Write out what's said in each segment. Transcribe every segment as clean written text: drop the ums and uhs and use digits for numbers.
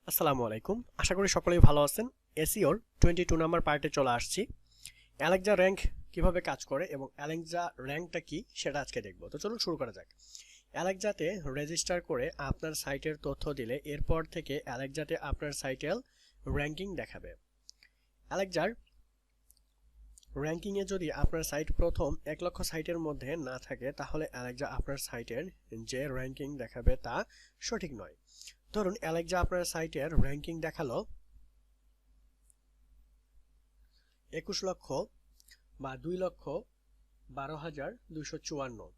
আসসালামু আলাইকুম। আশা করি সকলেই ভালো আছেন। এসইওর 22 নাম্বার পার্টে চলে আসছি। অ্যালেক্সা র্যাঙ্ক কিভাবে কাজ করে এবং অ্যালেক্সা র্যাঙ্কটা কি সেটা আজকে দেখব। তো চলুন শুরু করা যাক। অ্যালেক্সাতে রেজিস্টার করে আপনার সাইটের তথ্য দিলে এরপর থেকে অ্যালেক্সাতে আপনার সাইটের র্যাঙ্কিং দেখাবে। অ্যালেক্সার র্যাঙ্কিংয়ে যদি আপনার সাইট প্রথম 1 লক্ষ সাইটের মধ্যে না থাকে তাহলে অ্যালেক্সা আপনার সাইটের যে র্যাঙ্কিং দেখাবে তা সঠিক নয়। ধরুন অ্যালেক্সা আপনার সাইটের র্যাঙ্কিং দেখালো 21 লক্ষ বা 2,12,254,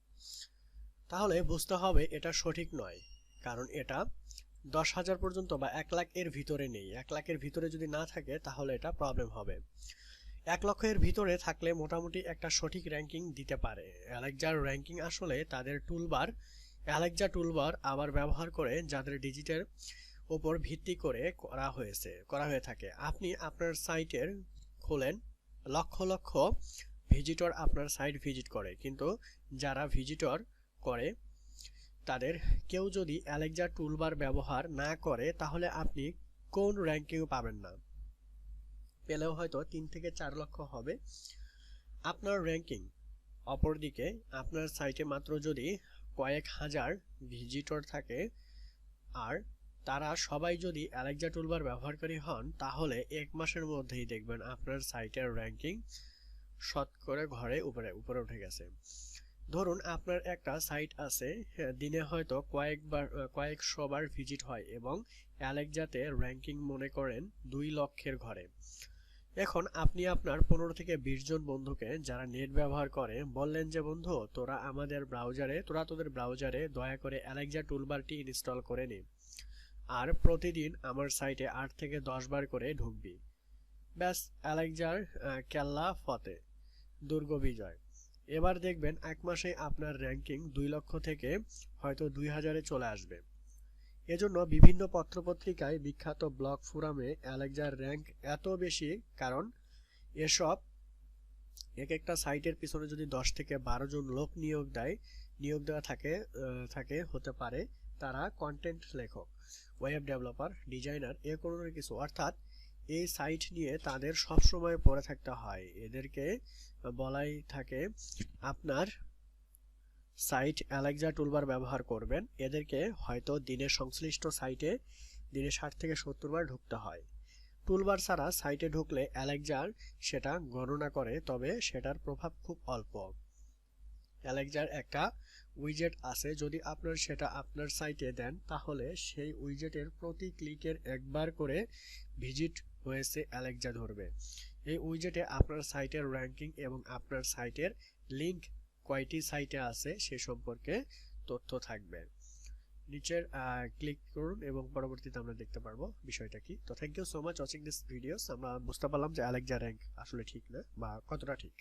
তাহলে বুঝতে হবে এটা সঠিক নয়, কারণ এটা 10,000 পর্যন্ত বা 1 লাখ এর ভিতরে নেই। 1 লাখের ভিতরে যদি না থাকে তাহলে এটা প্রবলেম হবে। 1 লক্ষের ভিতরে থাকলে মোটামুটি একটা সঠিক র্যাঙ্কিং দিতে পারে। অ্যালেক্সার র্যাঙ্কিং আসলে তাদের টুলবার, অ্যালেক্সা টুলবার আবার ব্যবহার করে যাদের ডিজিটের উপর ভিত্তি করে করা হয়ে থাকে। আপনি আপনার সাইটের খোলেন, লক্ষ লক্ষ ভিজিটর আপনার সাইট ভিজিট করে, কিন্তু যারা ভিজিটর করে তাদের কেউ যদি অ্যালেক্সা টুলবার ব্যবহার না করে তাহলে আপনি কোন র্যাঙ্কিং পাবেন না, পেলেও হয়তো 3 থেকে 4 লক্ষ হবে আপনার র্যাঙ্কিং। অপরদিকে আপনার সাইটে মাত্র যদি কয়েক হাজার ভিজিটর থাকে আর তারা সবাই যদি অ্যালেক্সা টুলবার ব্যবহারকারী হন তাহলে 1 মাসের মধ্যেই দেখবেন আপনার সাইটের র্যাঙ্কিং শত করে ঘরে উপরে উঠে গেছে। ধরুন আপনার একটা সাইট আছে, দিনে হয়তো কয়েকশো বার ভিজিট হয় এবং অ্যালেক্সাতে র্যাঙ্কিং মনে করেন 2 লক্ষের ঘরে। এখন আপনি আপনার 15 থেকে 20 জন বন্ধুকে যারা নেট ব্যবহার করে বললেন যে বন্ধু তোরা তোদের ব্রাউজারে দয়া করে অ্যালেক্সা টুলবারটি ইনস্টল করে নে আর প্রতিদিন আমার সাইটে 8 থেকে 10 বার করে ঢুকবি। ব্যাস, অ্যালেক্সার কেল্লা ফতে, দুর্গ বিজয়। এবার দেখবেন 1 মাসে আপনার র্যাঙ্কিং 2 লক্ষ থেকে হয়তো 2000-এ চলে আসবে। এজন্য বিভিন্ন পত্রপত্রিকায়, বিখ্যাত ব্লগ ফোরামে অ্যালেক্সার র্যাঙ্ক এত বেশি, কারণ এসব একটা সাইটের পিছনে যদি 10 থেকে 12 জন লোক নিয়োগ দেওয়া থাকে হতে পারে তারা কন্টেন্ট লেখক, ওয়েব ডেভেলপার, ডিজাইনার, কোনো কিছু, অর্থাৎ এই সাইট নিয়ে তাদের সবসময় পড়ে থাকতে হয়। এদেরকে বলাই থাকে আপনার সাইট অ্যালেক্সা টুলবার ব্যবহার করবেন, এদেরকে হয়তো দিনে সংশ্লিষ্ট সাইটে দিনে 60 থেকে 70 বার ঢুকতে হয়। টুলবার ছাড়া সাইটে ঢুকলে অ্যালেক্সার সেটা গণনা করে, তবে সেটার প্রভাব খুব অল্প। অ্যালেক্সার একটা উইজেট আছে, যদি আপনার সেটা আপনার সাইটে দেন তাহলে সেই উইজেটের প্রতি ক্লিকের একবার করে ভিজিট হয়েছে অ্যালেক্সা ধরবে। এই উইজেটে আপনার সাইটের র্যাঙ্কিং এবং আপনার সাইটের লিঙ্ক কয়টি সাইটে আছে সে সম্পর্কে তথ্য থাকবে। নিচের ক্লিক করুন এবং পরবর্তীতে আমরা দেখতে পারবো বিষয়টা কি। তো thank you so much watching this videos. আমরা বুঝতে পারলাম যে অ্যালেক্সা র্যাঙ্ক আসলে ঠিক না বা কতটা ঠিক।